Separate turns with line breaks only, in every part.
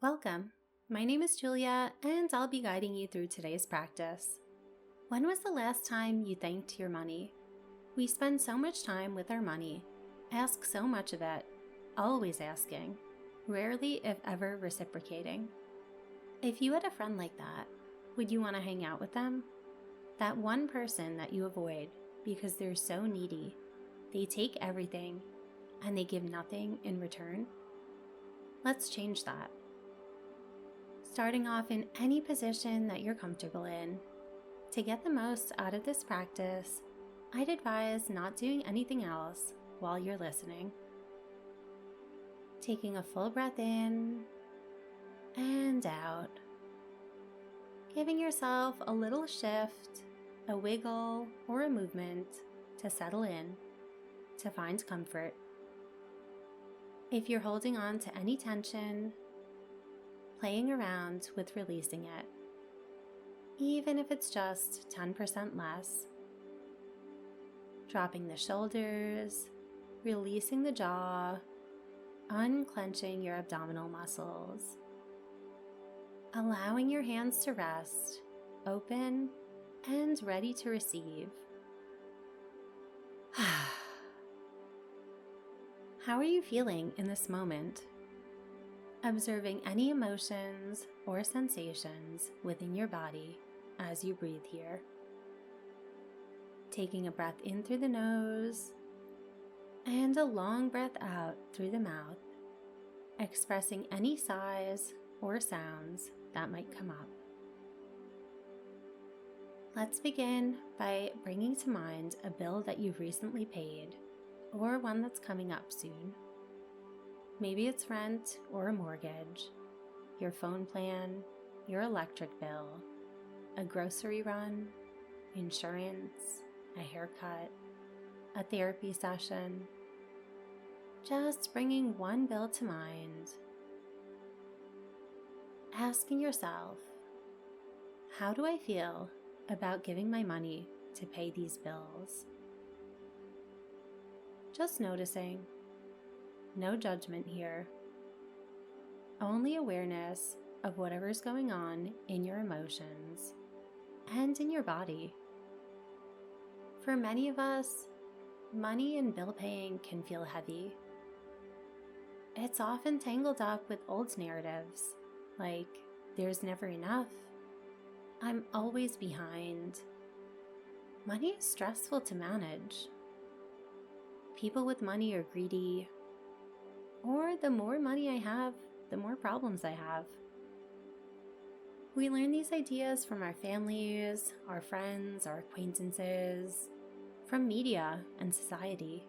Welcome. My name is Julia, and I'll be guiding you through today's practice. When was the last time you thanked your money? We spend so much time with our money, ask so much of it, always asking, rarely if ever reciprocating. If you had a friend like that, would you want to hang out with them? That one person that you avoid because they're so needy, they take everything, and they give nothing in return? Let's change that. Starting off in any position that you're comfortable in. To get the most out of this practice, I'd advise not doing anything else while you're listening. Taking a full breath in and out. Giving yourself a little shift, a wiggle, or a movement to settle in, to find comfort. If you're holding on to any tension, playing around with releasing it, even if it's just 10% less. Dropping the shoulders, releasing the jaw, unclenching your abdominal muscles. Allowing your hands to rest, open and ready to receive. How are you feeling in this moment? Observing any emotions or sensations within your body as you breathe here. Taking a breath in through the nose and a long breath out through the mouth, expressing any sighs or sounds that might come up. Let's begin by bringing to mind a bill that you've recently paid or one that's coming up soon. Maybe it's rent or a mortgage, your phone plan, your electric bill, a grocery run, insurance, a haircut, a therapy session. Just bringing one bill to mind. Asking yourself, how do I feel about giving my money to pay these bills? Just noticing. No judgment here. Only awareness of whatever's going on in your emotions and in your body. For many of us, money and bill paying can feel heavy. It's often tangled up with old narratives like, there's never enough, I'm always behind. Money is stressful to manage. People with money are greedy. Or the more money I have, the more problems I have. We learn these ideas from our families, our friends, our acquaintances, from media and society.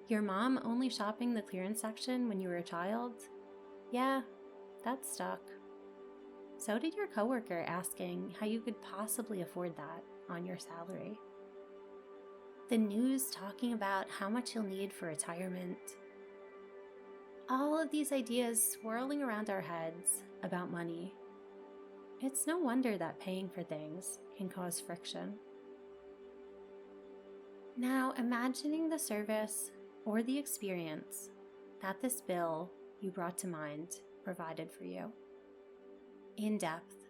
Your mom only shopping the clearance section when you were a child? Yeah, that stuck. So did your coworker asking how you could possibly afford that on your salary. The news talking about how much you'll need for retirement. All of these ideas swirling around our heads about money. It's no wonder that paying for things can cause friction. Now imagining the service or the experience that this bill you brought to mind provided for you. In depth.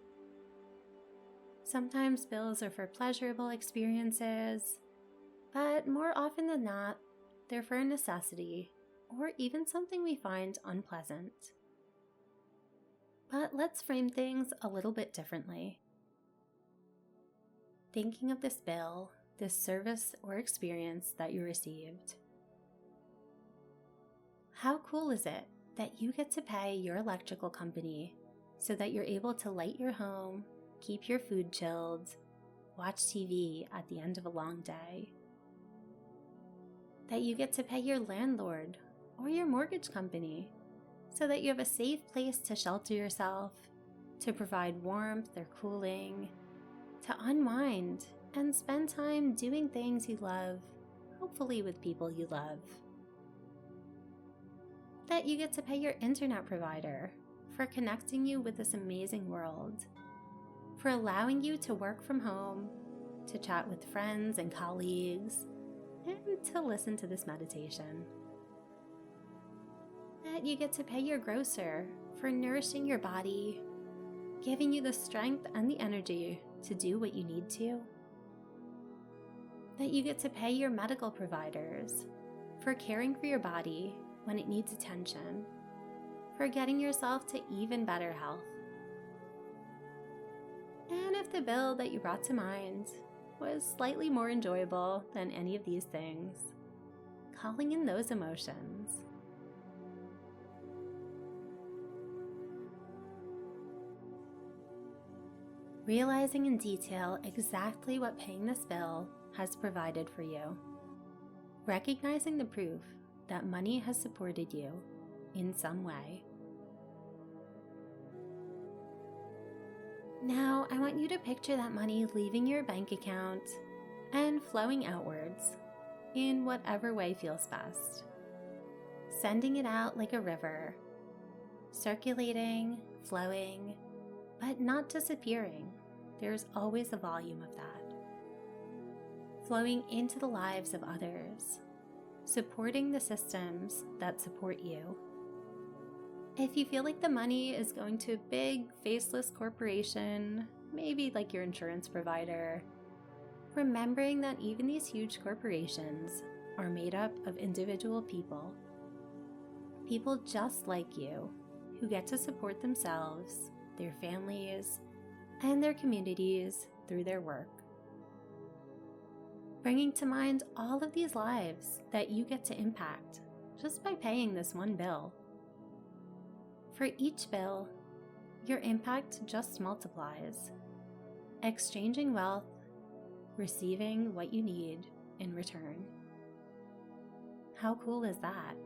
Sometimes bills are for pleasurable experiences, but more often than not, they're for a necessity or even something we find unpleasant. But let's frame things a little bit differently. Thinking of this bill, this service or experience that you received. How cool is it that you get to pay your electrical company so that you're able to light your home, keep your food chilled, watch TV at the end of a long day? That you get to pay your landlord or your mortgage company so that you have a safe place to shelter yourself, to provide warmth or cooling, to unwind and spend time doing things you love, hopefully with people you love. That you get to pay your internet provider for connecting you with this amazing world, for allowing you to work from home, to chat with friends and colleagues, and to listen to this meditation. That you get to pay your grocer for nourishing your body, giving you the strength and the energy to do what you need to. That you get to pay your medical providers for caring for your body when it needs attention, for getting yourself to even better health. And if the bill that you brought to mind was slightly more enjoyable than any of these things, calling in those emotions. Realizing in detail exactly what paying this bill has provided for you. Recognizing the proof that money has supported you in some way. Now, I want you to picture that money leaving your bank account and flowing outwards in whatever way feels best. Sending it out like a river, circulating, flowing, but not disappearing. There's always a volume of that. Flowing into the lives of others, supporting the systems that support you. If you feel like the money is going to a big, faceless corporation, maybe like your insurance provider, remembering that even these huge corporations are made up of individual people. People just like you, who get to support themselves, their families, and their communities through their work. Bringing to mind all of these lives that you get to impact just by paying this one bill. For each bill, your impact just multiplies, exchanging wealth, receiving what you need in return. How cool is that?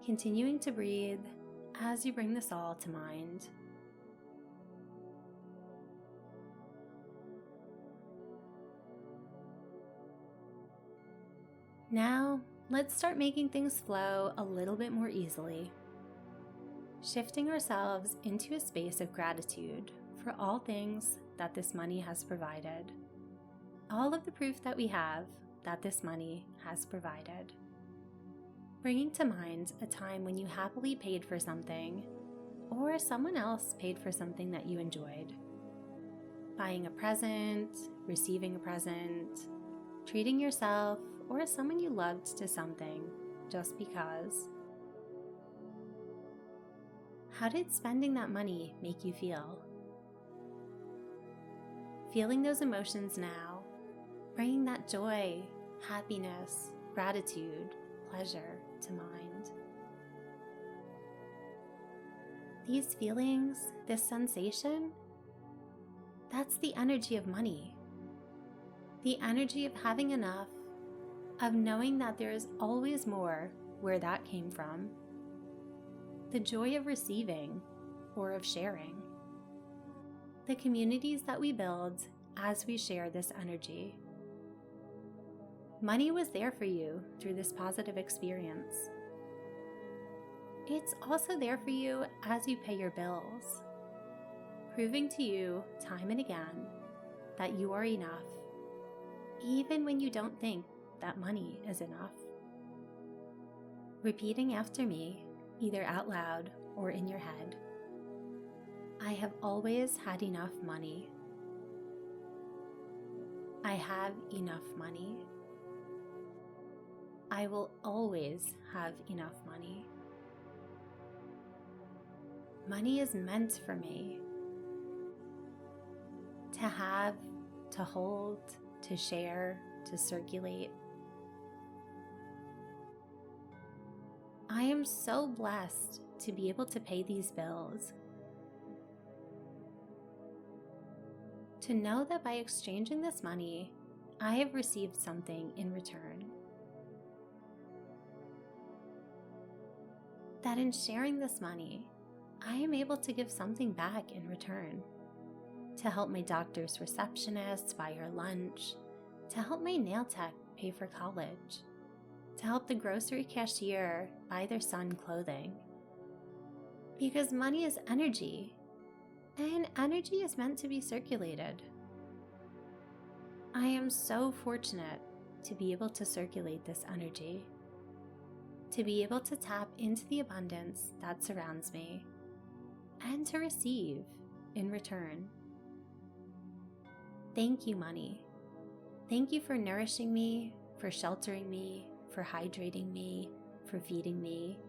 Continuing to breathe as you bring this all to mind. Now, let's start making things flow a little bit more easily. Shifting ourselves into a space of gratitude for all things that this money has provided. All of the proof that we have that this money has provided. Bringing to mind a time when you happily paid for something, or someone else paid for something that you enjoyed. Buying a present, receiving a present, treating yourself or someone you loved to something just because. How did spending that money make you feel? Feeling those emotions now, bringing that joy, happiness, gratitude, pleasure to mind. These feelings, this sensation, that's the energy of money. The energy of having enough, of knowing that there is always more where that came from. The joy of receiving or of sharing. The communities that we build as we share this energy. Money was there for you through this positive experience. It's also there for you as you pay your bills, proving to you time and again that you are enough, even when you don't think that money is enough. Repeating after me, either out loud or in your head. I have always had enough money. I have enough money. I will always have enough money. Money is meant for me. To have, to hold, to share, to circulate. I am so blessed to be able to pay these bills. To know that by exchanging this money, I have received something in return. That in sharing this money, I am able to give something back in return. To help my doctor's receptionist buy her lunch, to help my nail tech pay for college, to help the grocery cashier buy their son clothing. Because money is energy, and energy is meant to be circulated. I am so fortunate to be able to circulate this energy. to be able to tap into the abundance that surrounds me and to receive in return. Thank you, money. Thank you for nourishing me, for sheltering me, for hydrating me, for feeding me,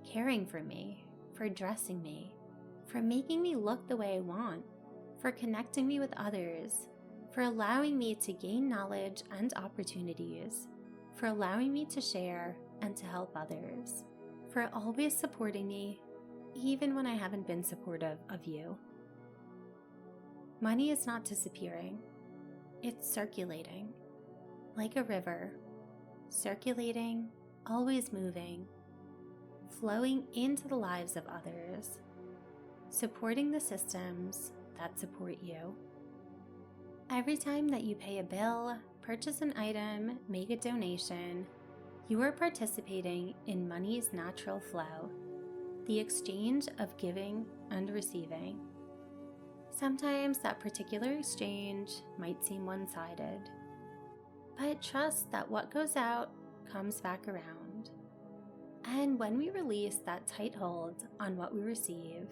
caring for me, for dressing me, for making me look the way I want, for connecting me with others, for allowing me to gain knowledge and opportunities, for allowing me to share and to help others, for always supporting me, even when I haven't been supportive of you. Money is not disappearing. It's circulating, like a river, circulating, always moving, flowing into the lives of others, supporting the systems that support you. Every time that you pay a bill, purchase an item, make a donation, you are participating in money's natural flow, the exchange of giving and receiving. Sometimes that particular exchange might seem one-sided, but trust that what goes out comes back around. And when we release that tight hold on what we receive,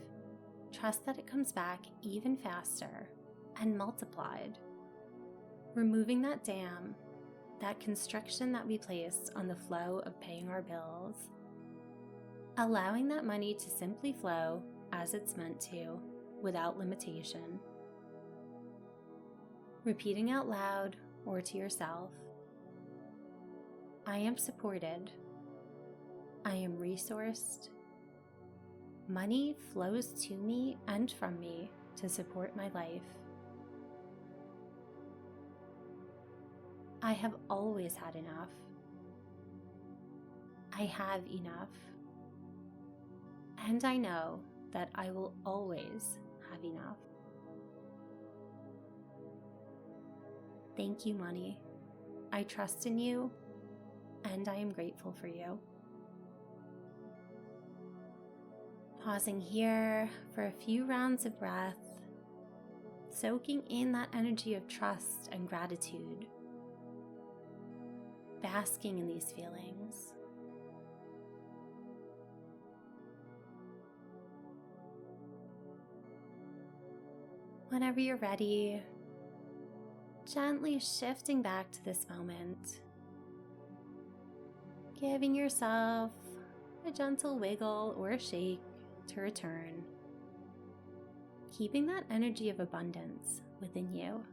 trust that it comes back even faster and multiplied, removing that dam, that constriction that we placed on the flow of paying our bills, allowing that money to simply flow as it's meant to, without limitation. Repeating out loud or to yourself, I am supported. I am resourced. Money flows to me and from me to support my life. I have always had enough. I have enough. And I know that I will always have enough. Thank you, money. I trust in you, and I am grateful for you. Pausing here for a few rounds of breath, soaking in that energy of trust and gratitude, basking in these feelings. Whenever you're ready, gently shifting back to this moment, giving yourself a gentle wiggle or a shake to return, keeping that energy of abundance within you.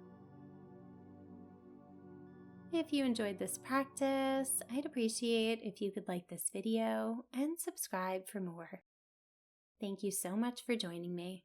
If you enjoyed this practice, I'd appreciate if you could like this video and subscribe for more. Thank you so much for joining me.